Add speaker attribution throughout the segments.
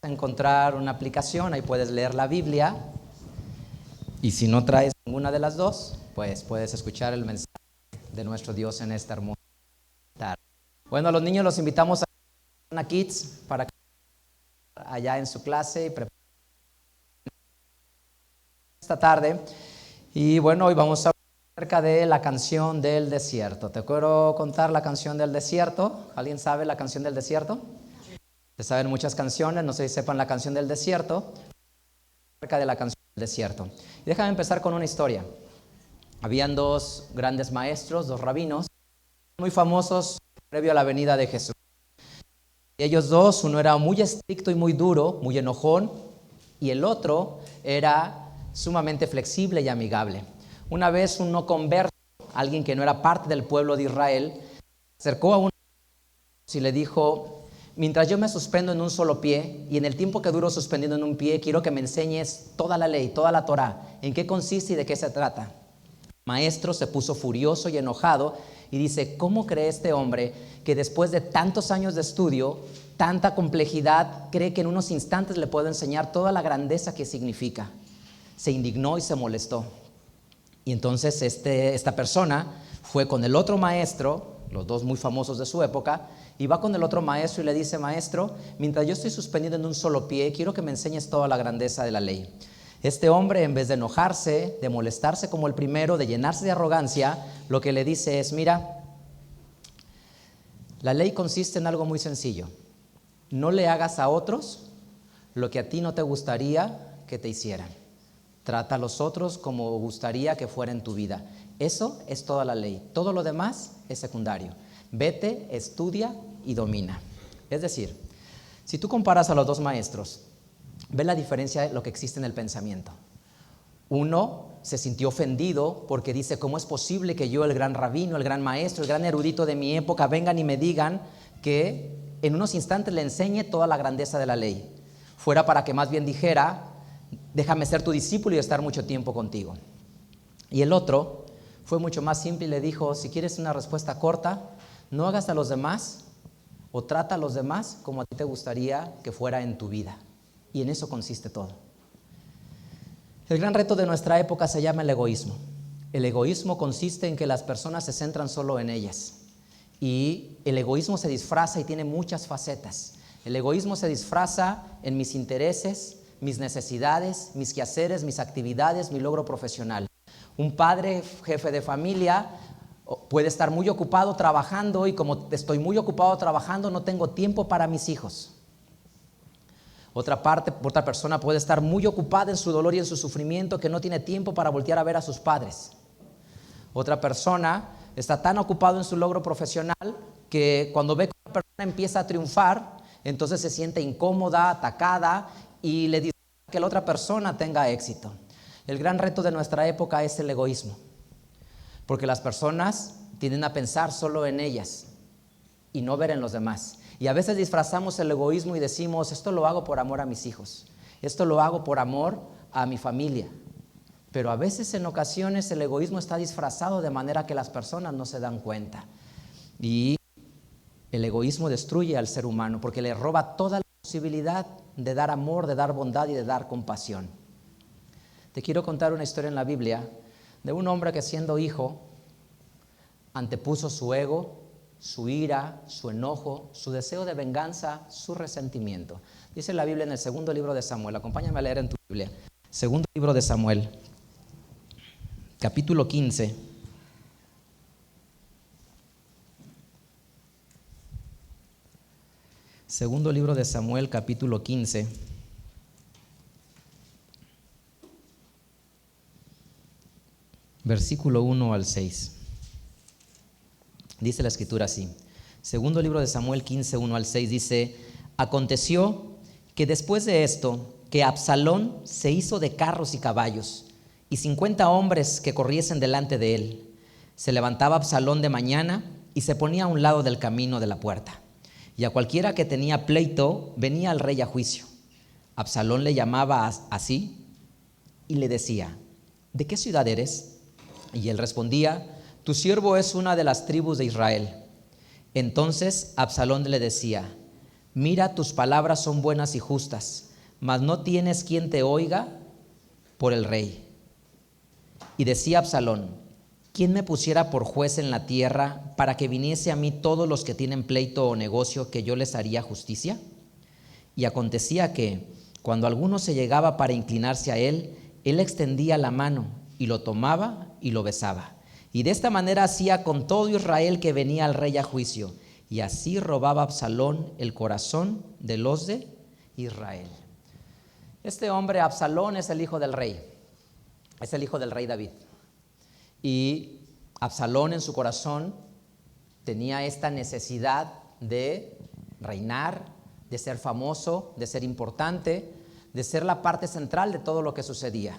Speaker 1: encontrar una aplicación, ahí puedes leer la Biblia. Y si no traes ninguna de las dos, pues puedes escuchar el mensaje de nuestro Dios en esta hermosa tarde. Bueno, a los niños los invitamos a Kids para que allá en su clase y preparen esta tarde. Y bueno, hoy vamos a hablar acerca de la canción del desierto. ¿Te quiero contar la canción del desierto? ¿Alguien sabe la canción del desierto? Se saben muchas canciones, no sé si sepan la canción del desierto, acerca de la canción del desierto. Y déjame empezar con una historia. Habían dos grandes maestros, dos rabinos, muy famosos previo a la venida de Jesús. Y ellos dos, uno era muy estricto y muy duro, muy enojón, y el otro era sumamente flexible y amigable. Una vez un no converso, alguien que no era parte del pueblo de Israel, se acercó a uno y le dijo: mientras yo me suspendo en un solo pie, y en el tiempo que duro suspendiendo en un pie, quiero que me enseñes toda la ley, toda la Torá, en qué consiste y de qué se trata. El maestro se puso furioso y enojado y dice: ¿cómo cree este hombre que después de tantos años de estudio, tanta complejidad, cree que en unos instantes le puedo enseñar toda la grandeza que significa? Se indignó y se molestó. Y entonces esta persona fue con el otro maestro, los dos muy famosos de su época, y va con el otro maestro y le dice: maestro, mientras yo estoy suspendido en un solo pie, quiero que me enseñes toda la grandeza de la ley. Este hombre, en vez de enojarse, de molestarse como el primero, de llenarse de arrogancia, lo que le dice es: mira, la ley consiste en algo muy sencillo. No le hagas a otros lo que a ti no te gustaría que te hicieran. Trata a los otros como gustaría que fuera en tu vida. Eso es toda la ley. Todo lo demás es secundario. Vete, estudia y domina. Es decir, si tú comparas a los dos maestros, ves la diferencia de lo que existe en el pensamiento. Uno se sintió ofendido porque dice: ¿cómo es posible que yo, el gran rabino, el gran maestro, el gran erudito de mi época, vengan y me digan que en unos instantes le enseñe toda la grandeza de la ley? Fuera para que más bien dijera: déjame ser tu discípulo y estar mucho tiempo contigo. Y el otro fue mucho más simple y le dijo: si quieres una respuesta corta, no hagas a los demás o trata a los demás como a ti te gustaría que fuera en tu vida. Y en eso consiste todo. El gran reto de nuestra época se llama el egoísmo. El egoísmo consiste en que las personas se centran solo en ellas. Y el egoísmo se disfraza y tiene muchas facetas. El egoísmo se disfraza en mis intereses, mis necesidades, mis quehaceres, mis actividades, mi logro profesional. Un padre, jefe de familia, puede estar muy ocupado trabajando, y como estoy muy ocupado trabajando, no tengo tiempo para mis hijos. Otra persona puede estar muy ocupada en su dolor y en su sufrimiento, que no tiene tiempo para voltear a ver a sus padres. Otra persona está tan ocupado en su logro profesional que cuando ve que una persona empieza a triunfar, entonces se siente incómoda, atacada, y le dice que la otra persona tenga éxito. El gran reto de nuestra época es el egoísmo, porque las personas tienden a pensar solo en ellas y no ver en los demás. Y a veces disfrazamos el egoísmo y decimos: esto lo hago por amor a mis hijos, esto lo hago por amor a mi familia. Pero a veces, en ocasiones, el egoísmo está disfrazado de manera que las personas no se dan cuenta. Y el egoísmo destruye al ser humano porque le roba toda la posibilidad de dar amor, de dar bondad y de dar compasión. Te quiero contar una historia en la Biblia de un hombre que, siendo hijo, antepuso su ego, su ira, su enojo, su deseo de venganza, su resentimiento. Dice la Biblia en el segundo libro de Samuel. Acompáñame a leer en tu Biblia. Segundo libro de Samuel, capítulo 15. Segundo libro de Samuel, capítulo 15. Versículo 1 al 6. Dice la escritura así. Segundo libro de Samuel 15, 1 al 6 dice: aconteció que después de esto, que Absalón se hizo de carros y caballos, y 50 hombres que corriesen delante de él. Se levantaba Absalón de mañana y se ponía a un lado del camino de la puerta. Y a cualquiera que tenía pleito, venía al rey a juicio. Absalón le llamaba así y le decía: ¿de qué ciudad eres? Y él respondía: tu siervo es una de las tribus de Israel. Entonces Absalón le decía: Mira, tus palabras son buenas y justas, mas no tienes quien te oiga por el rey. Y decía Absalón: ¿quién me pusiera por juez en la tierra para que viniese a mí todos los que tienen pleito o negocio, que yo les haría justicia? Y acontecía que, cuando alguno se llegaba para inclinarse a él, él extendía la mano y lo tomaba y lo besaba. Y de esta manera hacía con todo Israel que venía al rey a juicio. Y así robaba Absalón el corazón de los de Israel. Este hombre, Absalón, es el hijo del rey. Es el hijo del rey David. Y Absalón en su corazón tenía esta necesidad de reinar, de ser famoso, de ser importante, de ser la parte central de todo lo que sucedía.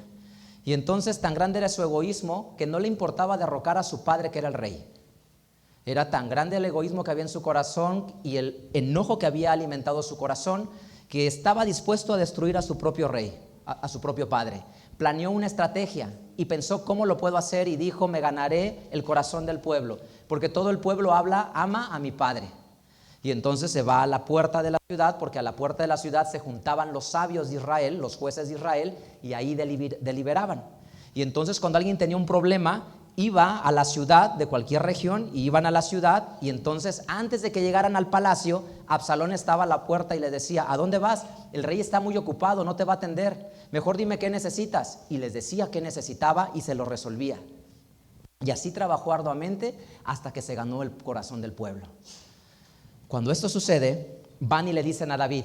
Speaker 1: Y entonces tan grande era su egoísmo que no le importaba derrocar a su padre, que era el rey. Era tan grande el egoísmo que había en su corazón y el enojo que había alimentado su corazón, que estaba dispuesto a destruir a su propio rey, a su propio padre. Planeó una estrategia y pensó: ¿cómo lo puedo hacer? Y dijo: me ganaré el corazón del pueblo, porque todo el pueblo ama a mi padre. Y entonces se va a la puerta de la ciudad, porque a la puerta de la ciudad se juntaban los sabios de Israel, los jueces de Israel, y ahí deliberaban. Y entonces, cuando alguien tenía un problema, iba a la ciudad de cualquier región, y iban a la ciudad, y entonces antes de que llegaran al palacio, Absalón estaba a la puerta y le decía: ¿a dónde vas? El rey está muy ocupado, no te va a atender, mejor dime qué necesitas. Y les decía qué necesitaba y se lo resolvía. Y así trabajó arduamente hasta que se ganó el corazón del pueblo. Cuando esto sucede, van y le dicen a David: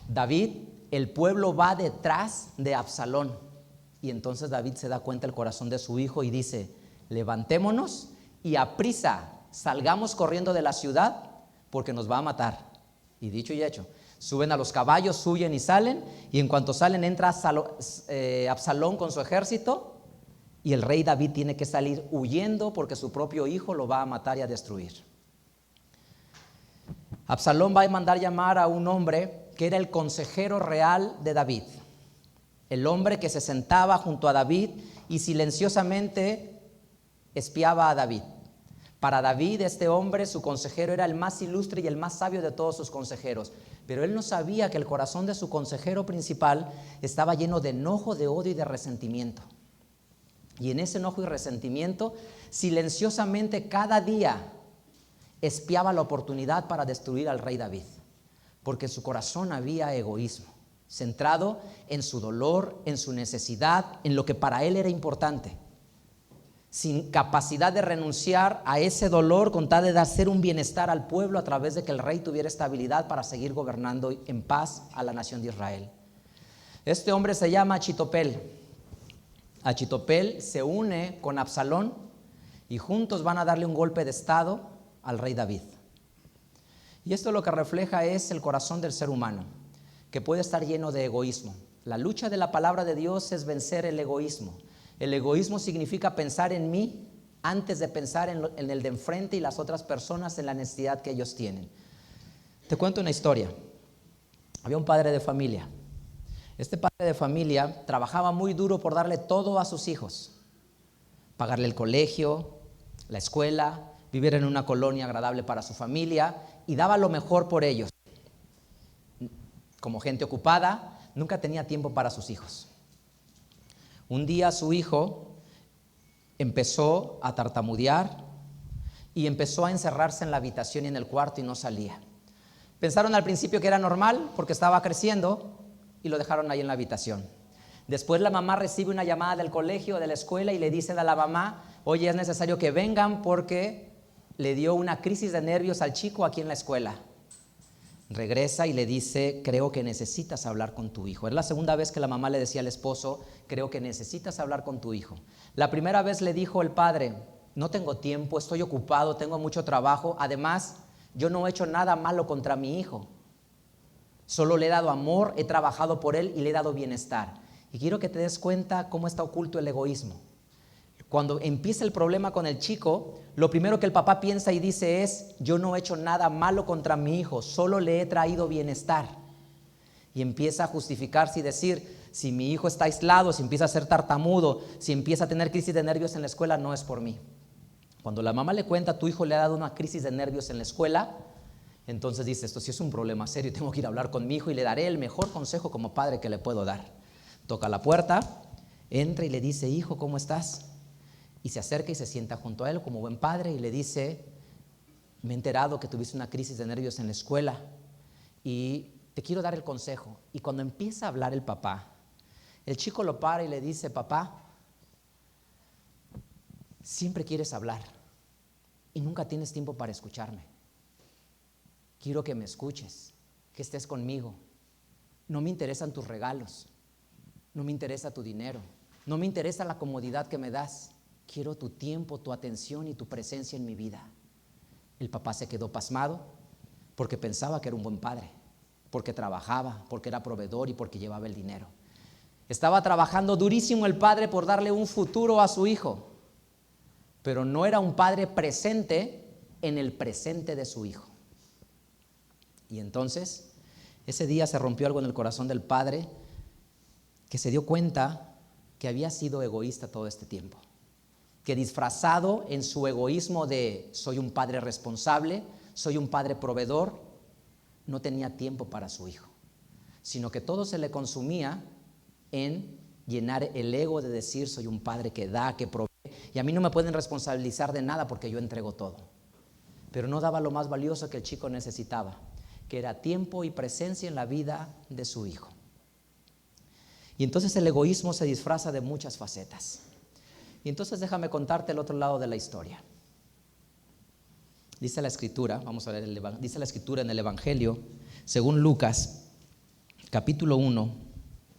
Speaker 1: David, el pueblo va detrás de Absalón. Y entonces David se da cuenta del corazón de su hijo y dice: levantémonos y aprisa salgamos corriendo de la ciudad, porque nos va a matar. Y dicho y hecho, suben a los caballos, huyen y salen, y en cuanto salen entra Absalón con su ejército, y el rey David tiene que salir huyendo porque su propio hijo lo va a matar y a destruir. Absalón va a mandar llamar a un hombre que era el consejero real de David, el hombre que se sentaba junto a David y silenciosamente espiaba a David. Para David, este hombre, su consejero, era el más ilustre y el más sabio de todos sus consejeros, pero él no sabía que el corazón de su consejero principal estaba lleno de enojo, de odio y de resentimiento. Y en ese enojo y resentimiento, silenciosamente cada día espiaba la oportunidad para destruir al rey David, porque en su corazón había egoísmo, centrado en su dolor, en su necesidad, en lo que para él era importante, sin capacidad de renunciar a ese dolor con tal de hacer un bienestar al pueblo a través de que el rey tuviera estabilidad para seguir gobernando en paz a la nación de Israel. Este hombre se llama Achitofel. Achitofel se une con Absalón y juntos van a darle un golpe de estado al rey David. Y esto lo que refleja es el corazón del ser humano, que puede estar lleno de egoísmo. La lucha de la palabra de Dios es vencer el egoísmo. El egoísmo significa pensar en mí antes de pensar en el de enfrente y las otras personas, en la necesidad que ellos tienen. Te cuento una historia. Había un padre de familia. Este padre de familia trabajaba muy duro por darle todo a sus hijos: pagarle el colegio, la escuela, vivir en una colonia agradable para su familia, y daba lo mejor por ellos. Como gente ocupada, nunca tenía tiempo para sus hijos. Un día su hijo empezó a tartamudear y empezó a encerrarse en la habitación y en el cuarto y no salía. Pensaron al principio que era normal porque estaba creciendo y lo dejaron ahí en la habitación. Después la mamá recibe una llamada del colegio, de la escuela, y le dicen a la mamá: oye, es necesario que vengan porque le dio una crisis de nervios al chico aquí en la escuela. Regresa y le dice: creo que necesitas hablar con tu hijo. Es la segunda vez que la mamá le decía al esposo: creo que necesitas hablar con tu hijo. La primera vez le dijo el padre: no tengo tiempo, estoy ocupado, tengo mucho trabajo. Además, yo no he hecho nada malo contra mi hijo. Solo le he dado amor, he trabajado por él y le he dado bienestar. Y quiero que te des cuenta cómo está oculto el egoísmo. Cuando empieza el problema con el chico, lo primero que el papá piensa y dice es: yo no he hecho nada malo contra mi hijo, solo le he traído bienestar. Y empieza a justificarse y decir: si mi hijo está aislado, si empieza a ser tartamudo, si empieza a tener crisis de nervios en la escuela, no es por mí. Cuando la mamá le cuenta: tu hijo le ha dado una crisis de nervios en la escuela, Entonces dice, esto sí es un problema serio y tengo que ir a hablar con mi hijo y le daré el mejor consejo como padre que le puedo dar. Toca la puerta, entra y le dice, hijo, ¿cómo estás? Y se acerca y se sienta junto a él como buen padre y le dice, me he enterado que tuviste una crisis de nervios en la escuela y te quiero dar el consejo. Y cuando empieza a hablar el papá, el chico lo para y le dice, papá, siempre quieres hablar y nunca tienes tiempo para escucharme. Quiero que me escuches, que estés conmigo. No me interesan tus regalos, no me interesa tu dinero, no me interesa la comodidad que me das. Quiero tu tiempo, tu atención y tu presencia en mi vida. El papá se quedó pasmado porque pensaba que era un buen padre, porque trabajaba, porque era proveedor y porque llevaba el dinero. Estaba trabajando durísimo el padre por darle un futuro a su hijo, pero no era un padre presente en el presente de su hijo. Y entonces, ese día se rompió algo en el corazón del padre, que se dio cuenta que había sido egoísta todo este tiempo, que disfrazado en su egoísmo de soy un padre responsable, soy un padre proveedor, no tenía tiempo para su hijo, sino que todo se le consumía en llenar el ego de decir soy un padre que da, que provee, y a mí no me pueden responsabilizar de nada porque yo entrego todo. Pero no daba lo más valioso que el chico necesitaba, que era tiempo y presencia en la vida de su hijo. Y entonces el egoísmo se disfraza de muchas facetas. Y entonces déjame contarte el otro lado de la historia. Dice la escritura, vamos a leer, dice la escritura en el Evangelio, según Lucas, capítulo 1,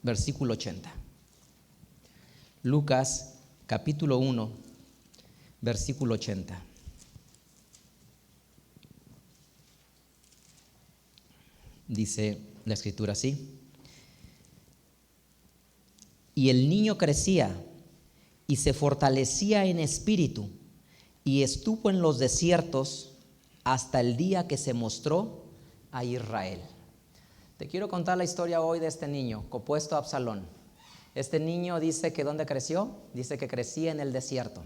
Speaker 1: versículo 80. Lucas, capítulo 1, versículo 80. Dice la escritura así: y el niño crecía y se fortalecía en espíritu y estuvo en los desiertos hasta el día que se mostró a Israel. Te quiero contar la historia hoy de este niño, opuesto a Absalón. Este niño dice que ¿dónde creció? Dice que crecía en el desierto.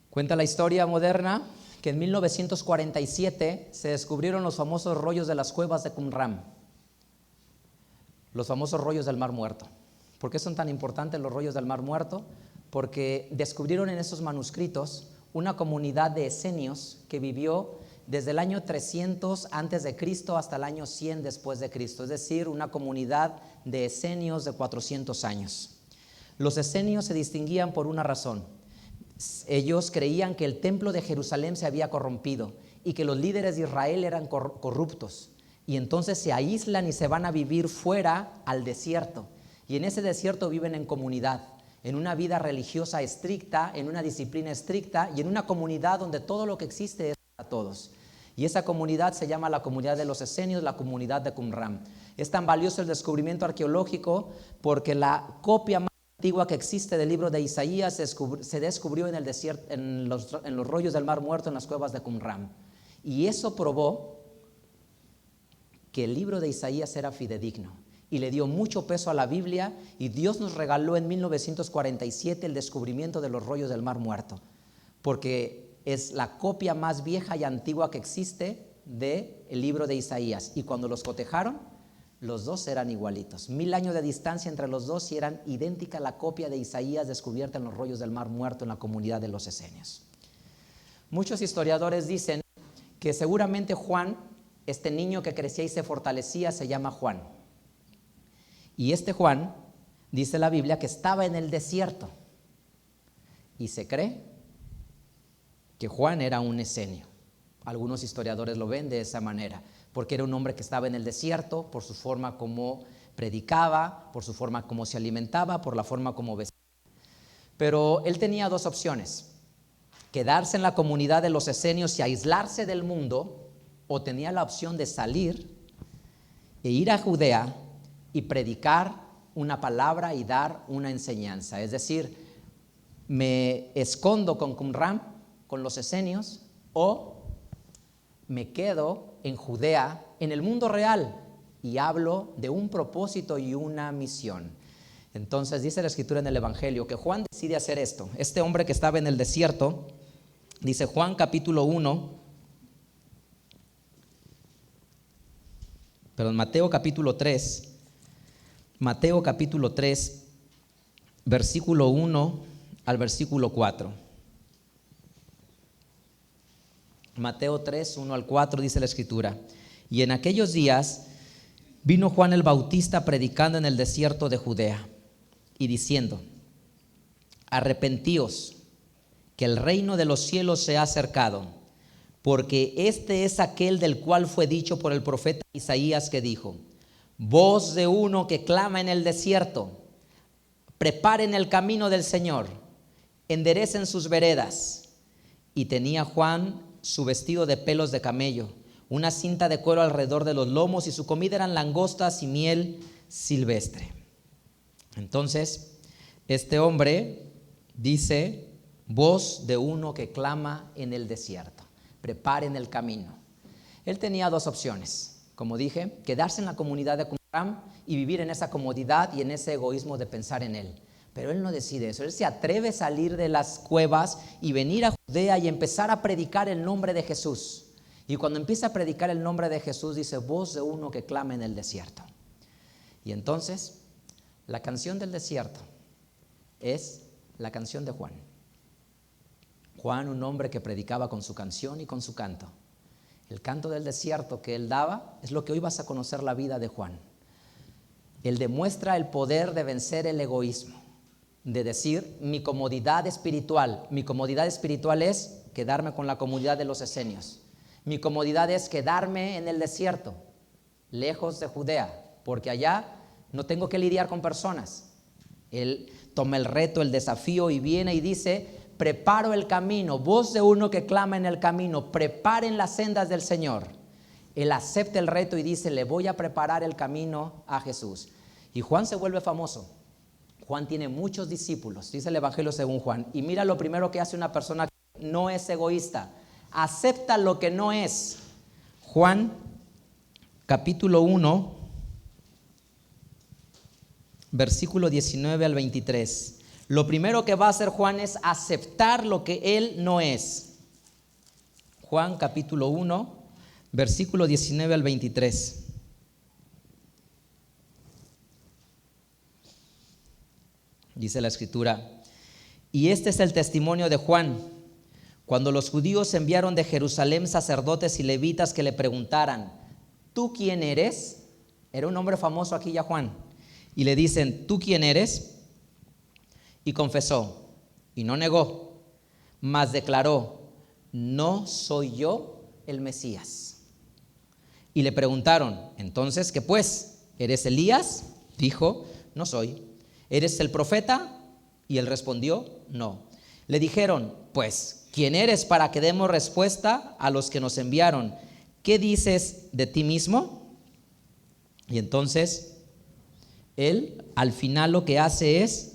Speaker 1: Cuenta la historia moderna que en 1947 se descubrieron los famosos rollos de las cuevas de Qumran, los famosos rollos del Mar Muerto. ¿Por qué son tan importantes los rollos del Mar Muerto? Porque descubrieron en esos manuscritos una comunidad de esenios que vivió desde el año 300 antes de Cristo hasta el año 100 después de Cristo, es decir, una comunidad de esenios de 400 años. Los esenios se distinguían por una razón. Ellos creían que el templo de Jerusalén se había corrompido y que los líderes de Israel eran corruptos, y entonces se aíslan y se van a vivir fuera al desierto, y en ese desierto viven en comunidad, en una vida religiosa estricta, en una disciplina estricta y en una comunidad donde todo lo que existe es para todos. Y esa comunidad se llama la comunidad de los esenios, la comunidad de Qumran. Es tan valioso el descubrimiento arqueológico porque la copia más antigua que existe del libro de Isaías se descubrió en el desierto, en los rollos del Mar Muerto, en las cuevas de Qumran. Y eso probó que el libro de Isaías era fidedigno y le dio mucho peso a la Biblia, y Dios nos regaló en 1947 el descubrimiento de los rollos del Mar Muerto, porque es la copia más vieja y antigua que existe del libro de Isaías, y cuando los cotejaron, los dos eran igualitos. 1000 años de distancia entre los dos y eran idéntica la copia de Isaías descubierta en los rollos del Mar Muerto en la comunidad de los esenios. Muchos historiadores dicen que seguramente Juan, este niño que crecía y se fortalecía, se llama Juan. Y este Juan, dice la Biblia, que estaba en el desierto. Y se cree que Juan era un esenio. Algunos historiadores lo ven de esa manera, porque era un hombre que estaba en el desierto por su forma como predicaba, por su forma como se alimentaba, por la forma como vestía. Pero él tenía dos opciones: quedarse en la comunidad de los esenios y aislarse del mundo, o tenía la opción de salir e ir a Judea y predicar una palabra y dar una enseñanza. Es decir, me escondo con Qumran, con los esenios, o me quedo en Judea, en el mundo real, y hablo de un propósito y una misión. Entonces dice la escritura en el Evangelio que Juan decide hacer esto. Este hombre que estaba en el desierto, dice Juan capítulo 1, Perdón, Mateo capítulo 3, versículo 1 al versículo 4. Mateo 3, 1 al 4 dice la Escritura: y en aquellos días vino Juan el Bautista predicando en el desierto de Judea y diciendo: arrepentíos, que el reino de los cielos se ha acercado, porque este es aquel del cual fue dicho por el profeta Isaías, que dijo: voz de uno que clama en el desierto, preparen el camino del Señor, enderecen sus veredas. Y tenía Juan su vestido de pelos de camello, una cinta de cuero alrededor de los lomos, y su comida eran langostas y miel silvestre. Entonces, este hombre dice: voz de uno que clama en el desierto, preparen el camino. Él tenía dos opciones, como dije: quedarse en la comunidad de Qumran y vivir en esa comodidad y en ese egoísmo de pensar en él. Pero él no decide eso. Él se atreve a salir de las cuevas y venir a Judea y empezar a predicar el nombre de Jesús. Y cuando empieza a predicar el nombre de Jesús, dice: voz de uno que clama en el desierto. Y entonces, la canción del desierto es la canción de Juan. Juan, un hombre que predicaba con su canción y con su canto. El canto del desierto que él daba es lo que hoy vas a conocer la vida de Juan. Él demuestra el poder de vencer el egoísmo, de decir: mi comodidad espiritual es quedarme con la comodidad de los esenios. Mi comodidad es quedarme en el desierto, lejos de Judea, porque allá no tengo que lidiar con personas. Él toma el reto, el desafío, y viene y dice: preparo el camino, voz de uno que clama en el camino, preparen las sendas del Señor. Él acepta el reto y dice: le voy a preparar el camino a Jesús. Y Juan se vuelve famoso. Juan tiene muchos discípulos, dice el Evangelio según Juan. Y mira lo primero que hace una persona que no es egoísta: acepta lo que no es. Juan capítulo 1, versículo 19 al 23. Lo primero que va a hacer Juan es aceptar lo que él no es. Juan capítulo 1, versículo 19 al 23. Dice la Escritura: y este es el testimonio de Juan, cuando los judíos enviaron de Jerusalén sacerdotes y levitas que le preguntaran: ¿tú quién eres? Era un hombre famoso aquí ya Juan. Y le dicen: ¿tú quién eres? Y confesó, y no negó, mas declaró: no soy yo el Mesías. Y le preguntaron: entonces, ¿qué pues? ¿Eres Elías? Dijo: no soy. ¿Eres el profeta? Y él respondió: no. Le dijeron: pues, ¿quién eres para que demos respuesta a los que nos enviaron? ¿Qué dices de ti mismo? Y entonces él al final lo que hace es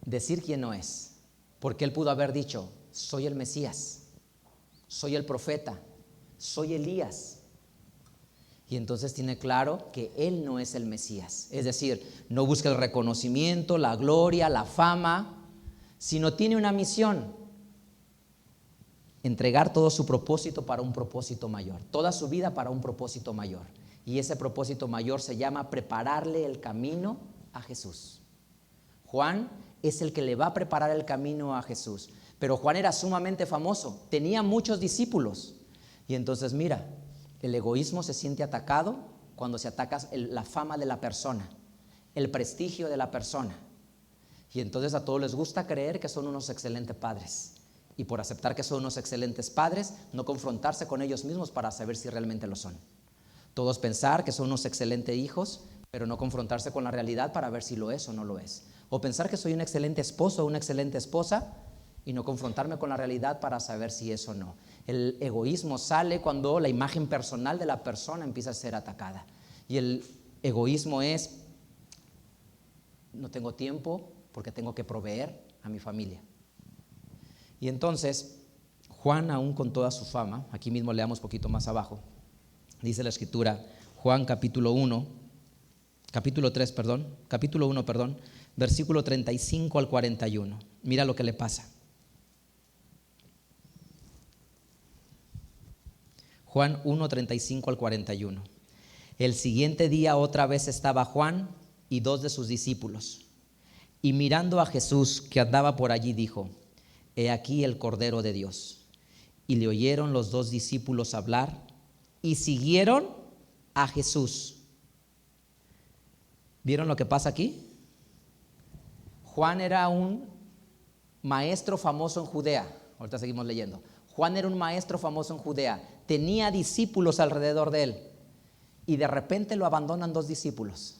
Speaker 1: decir quién no es, porque él pudo haber dicho: soy el Mesías, soy el profeta, soy Elías. Y entonces tiene claro que él no es el Mesías. Es decir, no busca el reconocimiento, la gloria, la fama, sino tiene una misión: entregar todo su propósito para un propósito mayor, toda su vida para un propósito mayor. Y ese propósito mayor se llama prepararle el camino a Jesús. Juan es el que le va a preparar el camino a Jesús. Pero Juan era sumamente famoso, tenía muchos discípulos. Y entonces mira, el egoísmo se siente atacado cuando se ataca la fama de la persona, el prestigio de la persona. Y entonces a todos les gusta creer que son unos excelentes padres. Y por aceptar que son unos excelentes padres, no confrontarse con ellos mismos para saber si realmente lo son. Todos pensar que son unos excelentes hijos, pero no confrontarse con la realidad para ver si lo es o no lo es. O pensar que soy un excelente esposo o una excelente esposa y no confrontarme con la realidad para saber si es o no. El egoísmo sale cuando la imagen personal de la persona empieza a ser atacada. Y el egoísmo es: no tengo tiempo porque tengo que proveer a mi familia. Y entonces Juan, aún con toda su fama, aquí mismo leamos un poquito más abajo, dice la Escritura, Juan capítulo 1, versículo 35 al 41. Mira lo que le pasa. Juan 1, 35 al 41. El siguiente día otra vez estaba Juan y 2 de sus discípulos. Y mirando a Jesús que andaba por allí, dijo: He aquí el Cordero de Dios. Y le oyeron los 2 discípulos hablar y siguieron a Jesús. ¿Vieron lo que pasa aquí? Juan era un maestro famoso en Judea. Ahorita seguimos leyendo. Juan era un maestro famoso en Judea. Tenía discípulos alrededor de él. Y de repente lo abandonan 2 discípulos.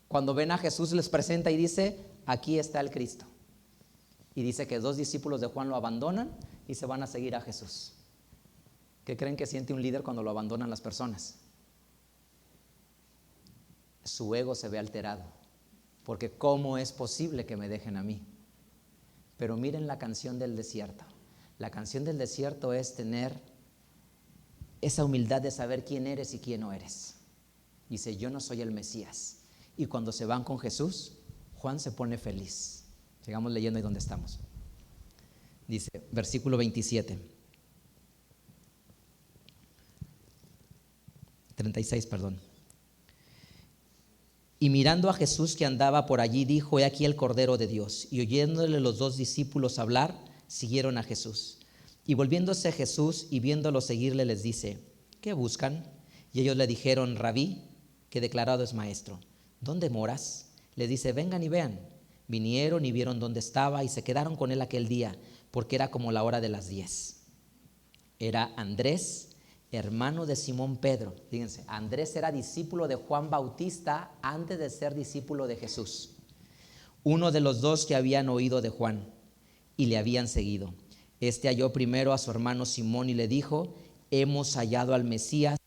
Speaker 1: Cuando ven a Jesús les presenta y dice: aquí está el Cristo. Y dice que 2 discípulos de Juan lo abandonan y se van a seguir a Jesús. ¿Qué creen que siente un líder cuando lo abandonan las personas? Su ego se ve alterado, porque ¿cómo es posible que me dejen a mí? Pero miren la canción del desierto. La canción del desierto es tener esa humildad de saber quién eres y quién no eres. Dice: yo no soy el Mesías. Y cuando se van con Jesús, Juan se pone feliz. Sigamos leyendo ahí donde estamos. Dice, versículo 27. 36, perdón. Y mirando a Jesús que andaba por allí, dijo: He aquí el Cordero de Dios. Y oyéndole los 2 discípulos hablar, siguieron a Jesús. Y volviéndose Jesús y viéndolo seguirle, les dice: ¿qué buscan? Y ellos le dijeron: Rabí, que declarado es maestro, ¿dónde moras? Le dice: vengan y vean. Vinieron y vieron dónde estaba y se quedaron con él aquel día, porque era como la hora de las 10. Era Andrés, hermano de Simón Pedro. Fíjense, Andrés era discípulo de Juan Bautista antes de ser discípulo de Jesús. Uno de los 2 que habían oído de Juan y le habían seguido. Este halló primero a su hermano Simón y le dijo: hemos hallado al Mesías,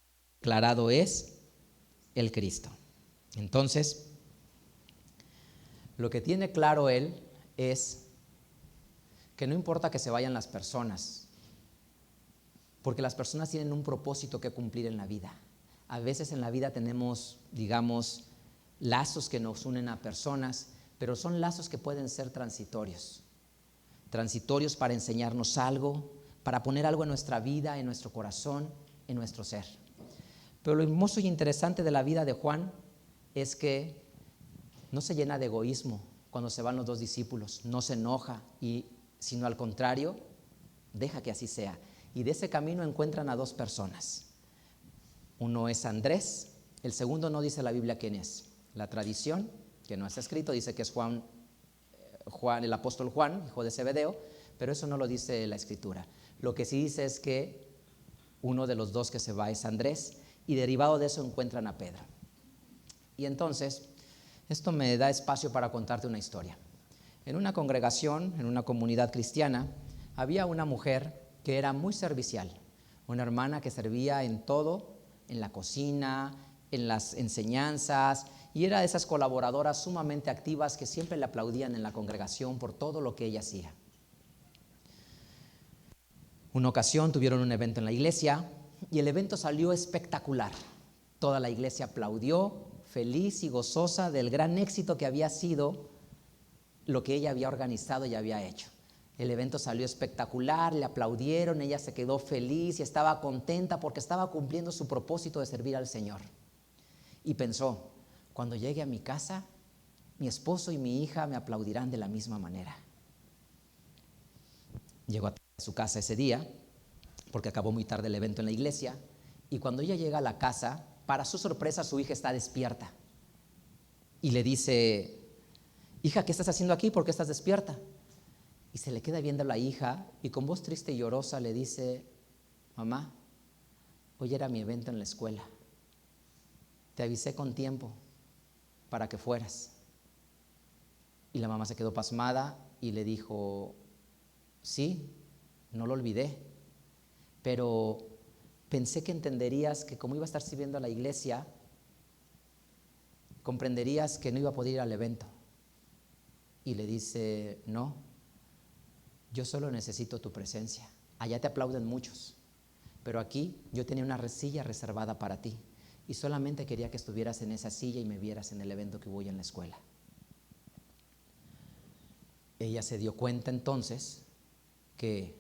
Speaker 1: declarado es el Cristo. Entonces, lo que tiene claro él es que no importa que se vayan las personas, porque las personas tienen un propósito que cumplir en la vida. A veces en la vida tenemos, digamos, lazos que nos unen a personas, pero son lazos que pueden ser transitorios. Transitorios para enseñarnos algo, para poner algo en nuestra vida, en nuestro corazón, en nuestro ser. Pero lo hermoso y interesante de la vida de Juan es que no se llena de egoísmo cuando se van los 2 discípulos, no se enoja, sino al contrario, deja que así sea. Y de ese camino encuentran a 2 personas. Uno es Andrés, el segundo no dice la Biblia quién es. La tradición, que no está escrito, dice que es Juan, el apóstol Juan, hijo de Zebedeo, pero eso no lo dice la Escritura. Lo que sí dice es que uno de los 2 que se va es Andrés, y derivado de eso encuentran a Pedro. Y entonces, esto me da espacio para contarte una historia. En una congregación, en una comunidad cristiana, había una mujer que era muy servicial, una hermana que servía en todo, en la cocina, en las enseñanzas, y era de esas colaboradoras sumamente activas que siempre le aplaudían en la congregación por todo lo que ella hacía. Una ocasión tuvieron un evento en la iglesia y el evento salió espectacular. Toda la iglesia aplaudió, feliz y gozosa del gran éxito que había sido lo que ella había organizado y había hecho. El evento salió espectacular, le aplaudieron, ella se quedó feliz y estaba contenta porque estaba cumpliendo su propósito de servir al Señor. Y pensó: cuando llegue a mi casa, mi esposo y mi hija me aplaudirán de la misma manera. Llegó a su casa ese día, porque acabó muy tarde el evento en la iglesia, y cuando ella llega a la casa, para su sorpresa su hija está despierta. Y le dice: hija, ¿qué estás haciendo aquí? ¿Por qué estás despierta? Y se le queda viendo a la hija y con voz triste y llorosa le dice: mamá, hoy era mi evento en la escuela. Te avisé con tiempo para que fueras. Y la mamá se quedó pasmada y le dijo: sí, no lo olvidé, pero pensé que entenderías que como iba a estar sirviendo a la iglesia, comprenderías que no iba a poder ir al evento. Y le dice: no, yo solo necesito tu presencia. Allá te aplauden muchos, pero aquí yo tenía una silla reservada para ti y solamente quería que estuvieras en esa silla y me vieras en el evento que voy en la escuela. Ella se dio cuenta entonces que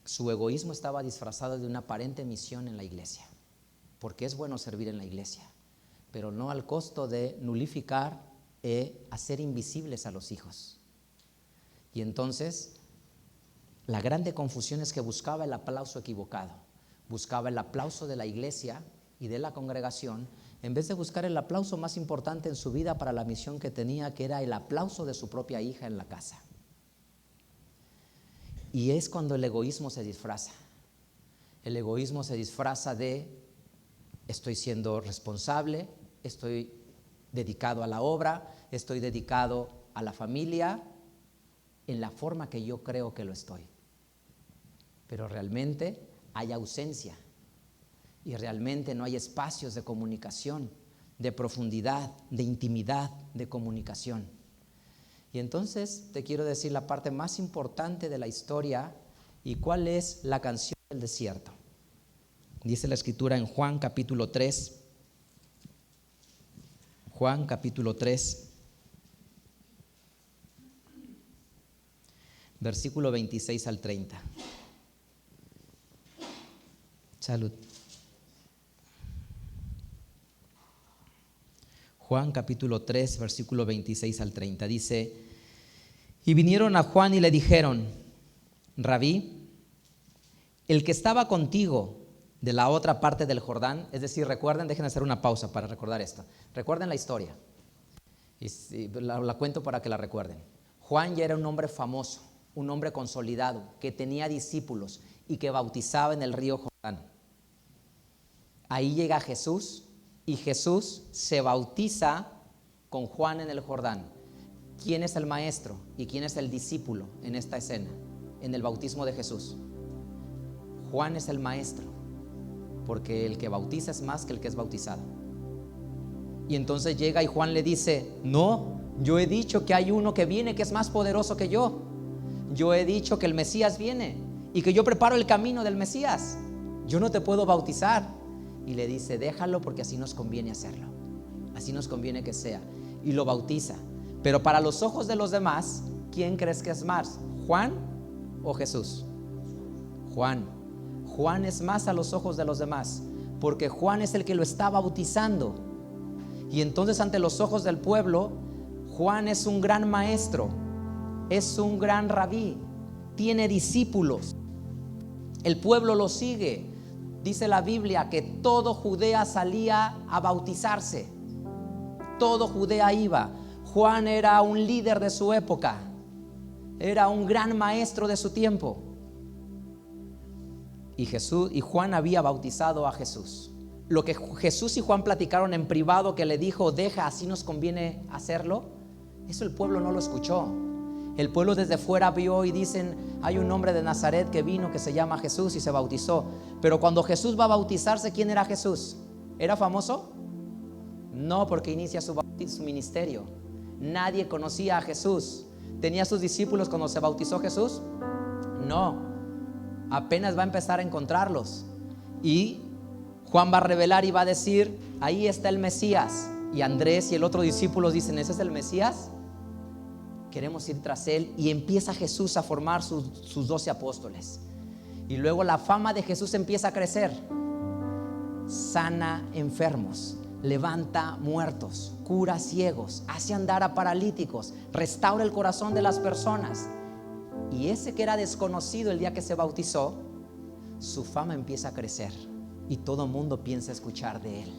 Speaker 1: Su egoísmo estaba disfrazado de una aparente misión en la iglesia, porque es bueno servir en la iglesia, pero no al costo de nulificar e hacer invisibles a los hijos. Y entonces la grande confusión es que buscaba el aplauso equivocado, buscaba el aplauso de la iglesia y de la congregación, en vez de buscar el aplauso más importante en su vida para la misión que tenía, que era el aplauso de su propia hija en la casa. Y es cuando el egoísmo se disfraza. El egoísmo se disfraza de: estoy siendo responsable, estoy dedicado a la obra, estoy dedicado a la familia, en la forma que yo creo que lo estoy. Pero realmente hay ausencia y realmente no hay espacios de comunicación, de profundidad, de intimidad, de comunicación. Y entonces te quiero decir la parte más importante de la historia y cuál es la canción del desierto. Dice la escritura en Juan capítulo 3. Juan capítulo 3, versículo 26 al 30. Salud. Juan capítulo 3, versículo 26 al 30. Dice: y vinieron a Juan y le dijeron: Rabí, el que estaba contigo de la otra parte del Jordán, es decir, recuerden, dejen hacer una pausa para recordar esto. Recuerden la historia. Y la cuento para que la recuerden. Juan ya era un hombre famoso, un hombre consolidado, que tenía discípulos y que bautizaba en el río Jordán. Ahí llega Jesús y Jesús se bautiza con Juan en el Jordán. ¿Quién es el maestro y quién es el discípulo en esta escena, en el bautismo de Jesús? Juan es el maestro, porque el que bautiza es más que el que es bautizado. Y entonces llega y Juan le dice: no, yo he dicho que hay uno que viene que es más poderoso que yo. Yo he dicho que el Mesías viene y que yo preparo el camino del Mesías. Yo no te puedo bautizar. Y le dice: déjalo, porque así nos conviene hacerlo, así nos conviene que sea. Y lo bautiza. Pero para los ojos de los demás, ¿quién crees que es más? ¿Juan o Jesús? Juan. Juan es más a los ojos de los demás, porque Juan es el que lo está bautizando. Y entonces, ante los ojos del pueblo, Juan es un gran maestro, es un gran rabí, tiene discípulos. El pueblo lo sigue. Dice la Biblia que todo Judea salía a bautizarse. Todo Judea iba. Juan era un líder de su época, era un gran maestro de su tiempo. Y Juan había bautizado a Jesús. Lo que Jesús y Juan platicaron en privado, que le dijo: deja, así nos conviene hacerlo, eso el pueblo no lo escuchó. El pueblo desde fuera vio y dicen: hay un hombre de Nazaret que vino, que se llama Jesús, y se bautizó. Pero cuando Jesús va a bautizarse, ¿quién era Jesús? ¿Era famoso? No, porque inicia su ministerio. Nadie conocía a Jesús. ¿Tenía sus discípulos cuando se bautizó Jesús? No, apenas va a empezar a encontrarlos. Y Juan va a revelar y va a decir: ahí está el Mesías. Y Andrés y el otro discípulo dicen: ¿ese es el Mesías? Queremos ir tras él. Y empieza Jesús a formar sus 12 apóstoles. Y luego la fama de Jesús empieza a crecer. Sana enfermos, levanta muertos, cura ciegos, hace andar a paralíticos, restaura el corazón de las personas. Y ese que era desconocido el día que se bautizó, su fama empieza a crecer y todo el mundo piensa escuchar de él.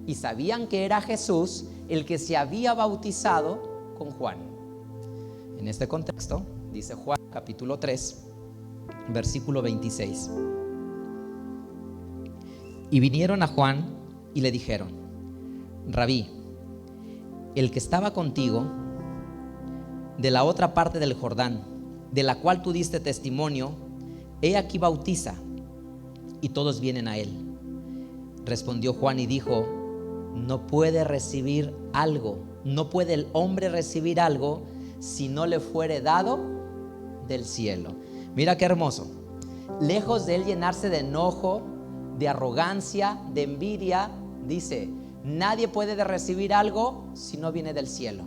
Speaker 1: Y sabían que era Jesús el que se había bautizado con Juan. En este contexto, dice Juan capítulo 3, versículo 26. Y vinieron a Juan y le dijeron: Rabí, el que estaba contigo de la otra parte del Jordán, de la cual tú diste testimonio, he aquí bautiza, y todos vienen a él. Respondió Juan y dijo: no puede recibir algo, no puede el hombre recibir algo si no le fuere dado del cielo. Mira qué hermoso. Lejos de él llenarse de enojo, de arrogancia, de envidia, dice: nadie puede recibir algo si no viene del cielo.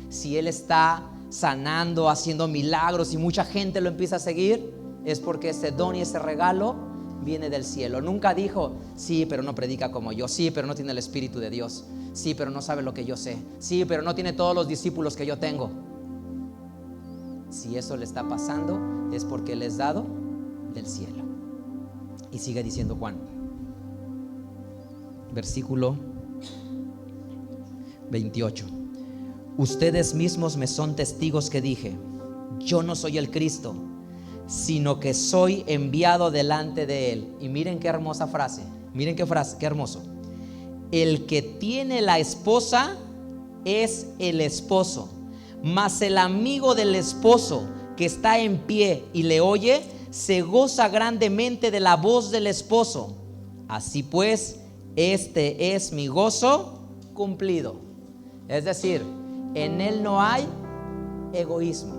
Speaker 1: Si él está sanando, haciendo milagros y mucha gente lo empieza a seguir, es porque ese don y ese regalo viene del cielo. Nunca dijo, sí, pero no predica como yo, sí, pero no tiene el Espíritu de Dios, sí, pero no sabe lo que yo sé, sí, pero no tiene todos los discípulos que yo tengo. Si eso le está pasando, es porque Él es dado del cielo. Y sigue diciendo Juan, versículo 28. Ustedes mismos me son testigos que dije, yo no soy el Cristo, sino que soy enviado delante de Él. Y miren qué hermosa frase, miren qué frase, qué hermoso. El que tiene la esposa es el esposo, mas el amigo del esposo que está en pie y le oye, se goza grandemente de la voz del esposo. Así pues, este es mi gozo cumplido. Es decir, en Él no hay egoísmo.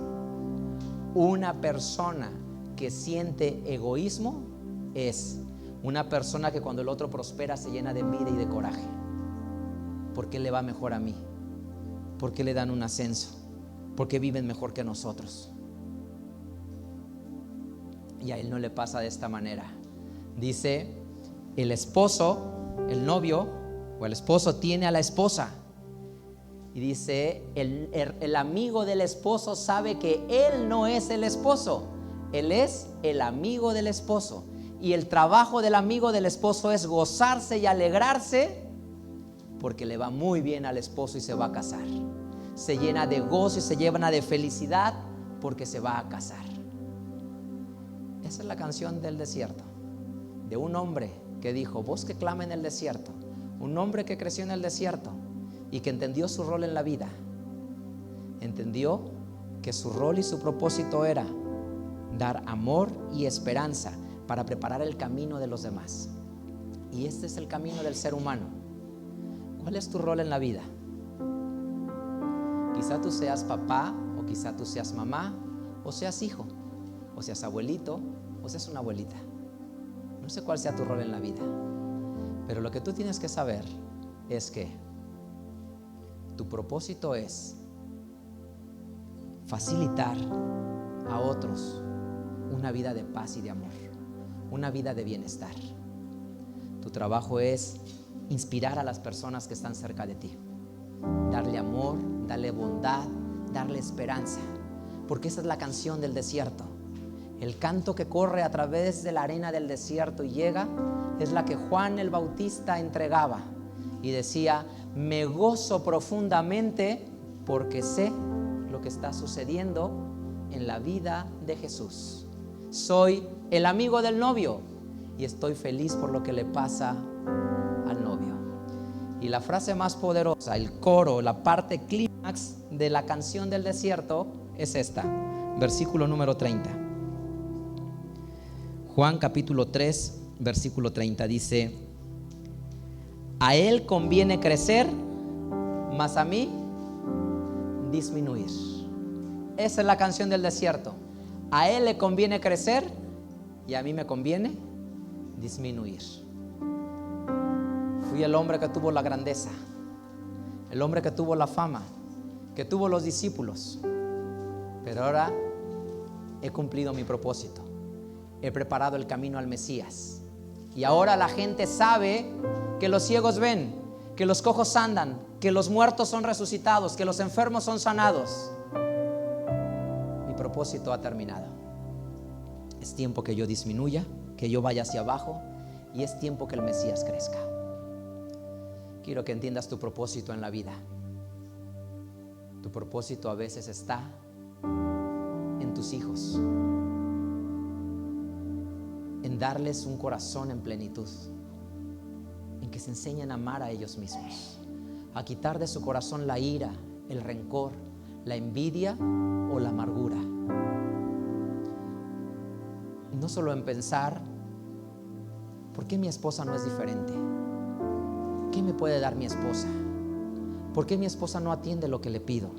Speaker 1: Una persona que siente egoísmo es una persona que cuando el otro prospera se llena de envidia y de coraje. ¿Por qué le va mejor a mí? ¿Por qué le dan un ascenso? ¿Por qué viven mejor que nosotros? Y a Él no le pasa de esta manera. Dice, el esposo, el novio o el esposo tiene a la esposa. Y dice, el amigo del esposo sabe que él no es el esposo, él es el amigo del esposo. Y el trabajo del amigo del esposo es gozarse y alegrarse porque le va muy bien al esposo y se va a casar. Se llena de gozo y se llena de felicidad porque se va a casar. Esa es la canción del desierto, de un hombre que dijo, voz que clama en el desierto. Un hombre que creció en el desierto y que entendió su rol en la vida. Entendió que su rol y su propósito era dar amor y esperanza para preparar el camino de los demás. Y este es el camino del ser humano. ¿Cuál es tu rol en la vida? Quizá tú seas papá, o quizá tú seas mamá, o seas hijo, o seas abuelito, o seas una abuelita. No sé cuál sea tu rol en la vida, pero lo que tú tienes que saber es que tu propósito es facilitar a otros una vida de paz y de amor, una vida de bienestar. Tu trabajo es inspirar a las personas que están cerca de ti, darle amor, darle bondad, darle esperanza, porque esa es la canción del desierto. El canto que corre a través de la arena del desierto y llega es la que Juan el Bautista entregaba y decía, me gozo profundamente porque sé lo que está sucediendo en la vida de Jesús. Soy el amigo del novio y estoy feliz por lo que le pasa al novio. Y la frase más poderosa, el coro, la parte clímax de la canción del desierto es esta, versículo número 30. Juan capítulo 3, versículo 30 dice, a Él conviene crecer, mas a mí disminuir. Esa es la canción del desierto. A Él le conviene crecer y a mí me conviene disminuir. Fui el hombre que tuvo la grandeza, el hombre que tuvo la fama, que tuvo los discípulos, pero ahora he cumplido mi propósito. He preparado el camino al Mesías y ahora la gente sabe que los ciegos ven, que los cojos andan, que los muertos son resucitados, que los enfermos son sanados. Mi propósito ha terminado. Es tiempo que yo disminuya, que yo vaya hacia abajo, y es tiempo que el Mesías crezca. Quiero que entiendas tu propósito en la vida. Tu propósito a veces está en tus hijos, en darles un corazón en plenitud, en que se enseñen a amar a ellos mismos, a quitar de su corazón la ira, el rencor, la envidia o la amargura. No solo en pensar, ¿por qué mi esposa no es diferente? ¿Qué me puede dar mi esposa? ¿Por qué mi esposa no atiende lo que le pido?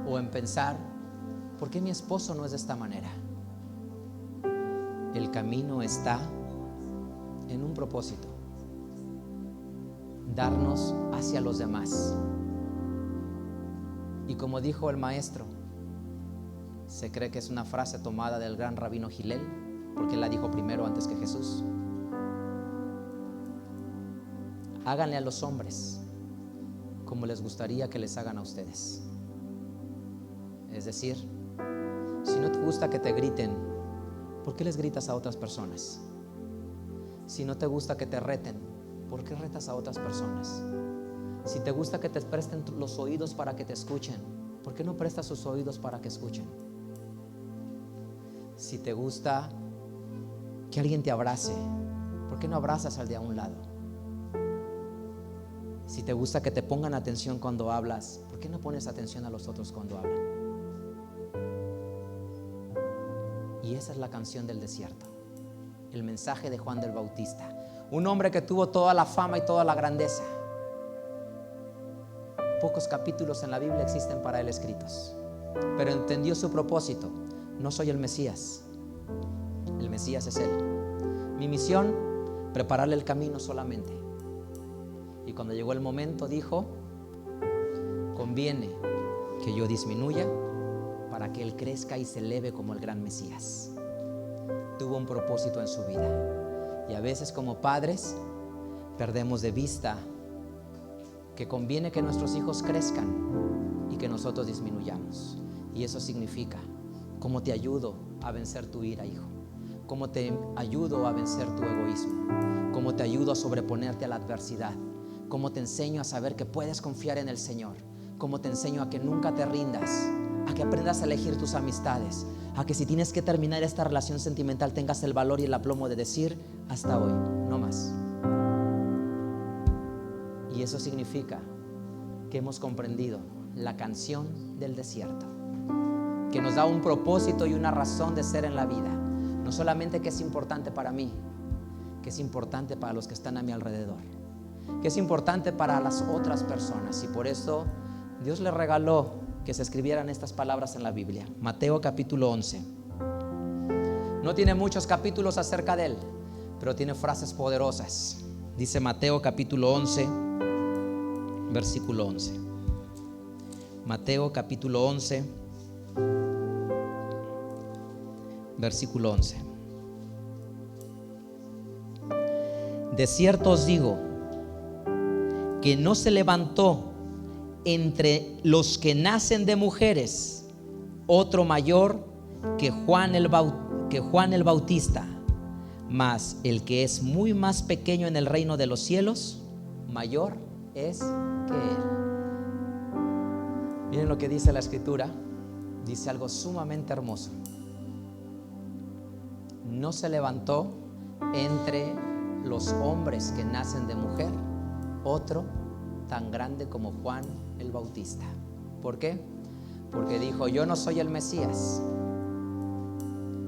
Speaker 1: O en pensar, ¿por qué mi esposo no es de esta manera? El camino está en un propósito: darnos hacia los demás. Y como dijo el maestro, Se cree que es una frase tomada del gran rabino Hillel, porque él la dijo primero antes que Jesús. Háganle a los hombres como les gustaría que les hagan a ustedes. Es decir, si no te gusta que te griten, ¿por qué les gritas a otras personas? Si no te gusta que te reten, ¿por qué retas a otras personas? Si te gusta que te presten los oídos para que te escuchen, ¿por qué no prestas sus oídos para que escuchen? Si te gusta que alguien te abrace, ¿por qué no abrazas al de a un lado? Si te gusta que te pongan atención cuando hablas, ¿por qué no pones atención a los otros cuando hablan? Y esa es la canción del desierto, el mensaje de Juan del Bautista, un hombre que tuvo toda la fama y toda la grandeza. Pocos capítulos en la Biblia existen para él escritos, pero entendió su propósito. No soy el Mesías, el Mesías es él. Mi misión, prepararle el camino solamente. Y cuando llegó el momento dijo: conviene que yo disminuya para que él crezca y se eleve como el gran Mesías. Tuvo un propósito en su vida. Y a veces como padres perdemos de vista que conviene que nuestros hijos crezcan y que nosotros disminuyamos. Y eso significa: ¿cómo te ayudo a vencer tu ira, hijo? ¿Cómo te ayudo a vencer tu egoísmo? ¿Cómo te ayudo a sobreponerte a la adversidad? ¿Cómo te enseño a saber que puedes confiar en el Señor? ¿Cómo te enseño a que nunca te rindas? A que aprendas a elegir tus amistades, a que si tienes que terminar esta relación sentimental tengas el valor y el aplomo de decir: hasta hoy, no más. Y eso significa que hemos comprendido la canción del desierto, que nos da un propósito y una razón de ser en la vida. No solamente que es importante para mí, que es importante para los que están a mi alrededor, que es importante para las otras personas. Y por eso Dios le regaló que se escribieran estas palabras en la Biblia. Mateo capítulo 11. No tiene muchos capítulos acerca de él, pero tiene frases poderosas. Dice Mateo capítulo 11, versículo 11. Mateo capítulo 11, versículo 11. De cierto os digo que no se levantó entre los que nacen de mujeres otro mayor que Juan el Bautista, mas el que es muy más pequeño en el reino de los cielos, mayor es que él. Miren lo que dice la Escritura. Dice algo sumamente hermoso. No se levantó entre los hombres que nacen de mujer otro tan grande como Juan el Bautista. ¿Por qué? Porque dijo: yo no soy el Mesías,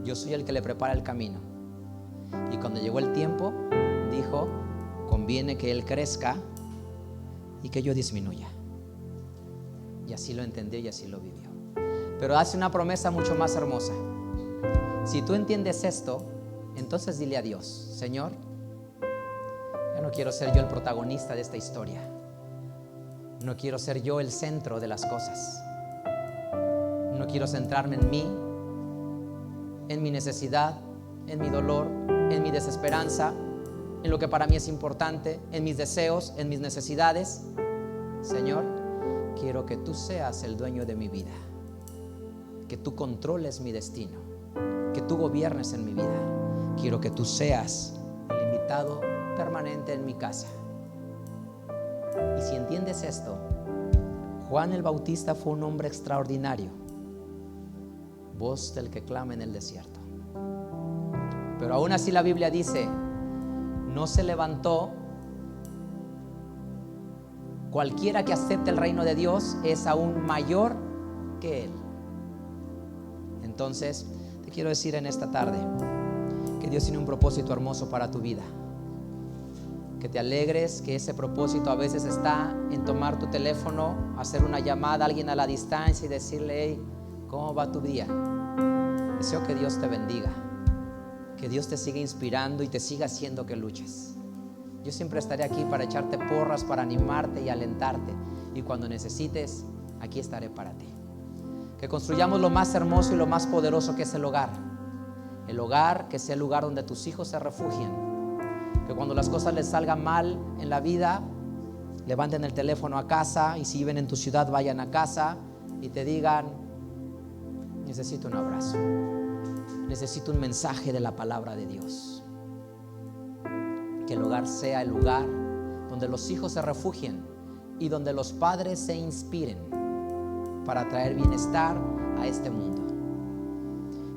Speaker 1: yo soy el que le prepara el camino. Y cuando llegó el tiempo dijo: conviene que él crezca y que yo disminuya. Y así lo entendió y así lo vivió. Pero hace una promesa mucho más hermosa. Si tú entiendes esto, entonces dile a Dios: Señor, ya no quiero ser yo el protagonista de esta historia. No quiero ser yo el centro de las cosas. No quiero centrarme en mí, en mi necesidad, en mi dolor, en mi desesperanza, en lo que para mí es importante, en mis deseos, en mis necesidades. Señor, quiero que tú seas el dueño de mi vida, que tú controles mi destino, que tú gobiernes en mi vida. Quiero que tú seas el invitado permanente en mi casa. Y si entiendes esto, Juan el Bautista fue un hombre extraordinario, voz del que clama en el desierto. Pero aún así la Biblia dice: no se levantó. Cualquiera que acepte el reino de Dios es aún mayor que él. Entonces te quiero decir en esta tarde que Dios tiene un propósito hermoso para tu vida. Que te alegres, que ese propósito a veces está en tomar tu teléfono, hacer una llamada a alguien a la distancia y decirle: hey, ¿cómo va tu día? Deseo que Dios te bendiga, que Dios te siga inspirando y te siga haciendo que luches. Yo siempre estaré aquí para echarte porras, para animarte y alentarte. Y cuando necesites, aquí estaré para ti. Que construyamos lo más hermoso y lo más poderoso que es el hogar. El hogar, que sea el lugar donde tus hijos se refugien. Que cuando las cosas les salgan mal en la vida, levanten el teléfono a casa, y si viven en tu ciudad, vayan a casa y te digan: necesito un abrazo, necesito un mensaje de la palabra de Dios. Que el hogar sea el lugar donde los hijos se refugien y donde los padres se inspiren para traer bienestar a este mundo.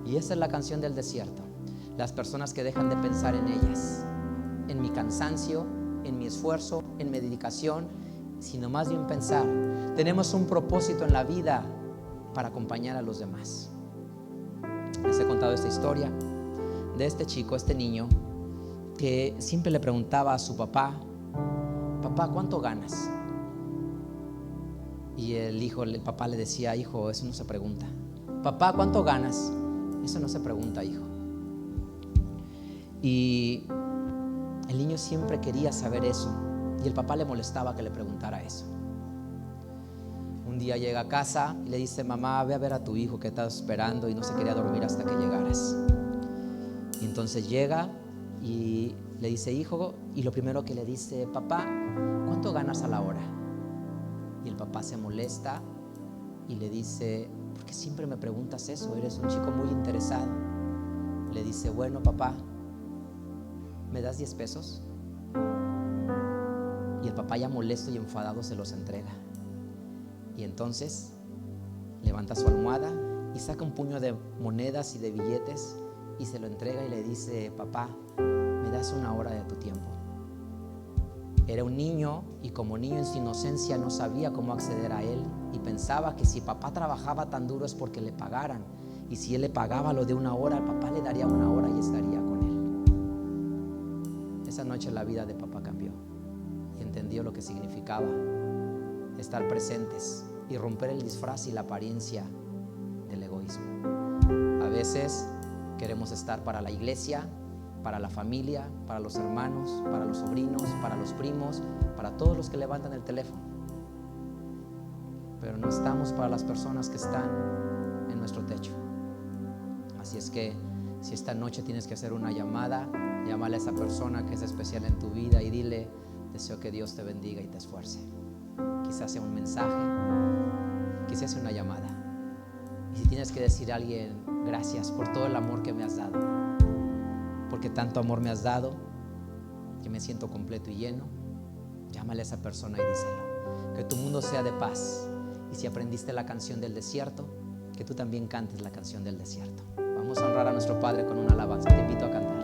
Speaker 1: Y esa es la canción del desierto. Las personas que dejan de pensar en ellas, en mi cansancio, en mi esfuerzo, en mi dedicación, sino más bien pensar: tenemos un propósito en la vida para acompañar a los demás. Les he contado esta historia de este chico, este niño, que siempre le preguntaba a su papá: papá, ¿cuánto ganas? Y el papá le decía: hijo, eso no se pregunta. Papá, ¿cuánto ganas? Eso no se pregunta, hijo. Y el niño siempre quería saber eso, y el papá le molestaba que le preguntara eso. Un día llega a casa y le dice: mamá, ve a ver a tu hijo que está esperando y no se quería dormir hasta que llegaras. Y entonces llega y le dice: hijo, y lo primero que le dice: papá, ¿cuánto ganas a la hora? Y el papá se molesta y le dice: ¿por qué siempre me preguntas eso? Eres un chico muy interesado. Le dice: bueno, papá, ¿me das 10 pesos? Y el papá, ya molesto y enfadado, se los entrega. Y entonces levanta su almohada y saca un puño de monedas y de billetes y se lo entrega y le dice: papá, ¿me das una hora de tu tiempo? Era un niño, y como niño en su inocencia no sabía cómo acceder a él, y pensaba que si papá trabajaba tan duro es porque le pagaran, y si él le pagaba lo de una hora, el papá le daría una hora y estaría con él. Esa noche la vida de papá cambió y entendió lo que significaba estar presentes y romper el disfraz y la apariencia del egoísmo. A veces queremos estar para la iglesia, para la familia, para los hermanos, para los sobrinos, para los primos, para todos los que levantan el teléfono, pero no estamos para las personas que están en nuestro techo. Así es que si esta noche tienes que hacer una llamada, llámale a esa persona que es especial en tu vida y dile: deseo que Dios te bendiga y te esfuerce. Quizás sea un mensaje, quizás sea una llamada. Y si tienes que decir a alguien: gracias por todo el amor que me has dado, porque tanto amor me has dado que me siento completo y lleno, llámale a esa persona y díselo. Que tu mundo sea de paz. Y si aprendiste la canción del desierto, que tú también cantes la canción del desierto. Vamos a honrar a nuestro Padre con una alabanza. Te invito a cantar.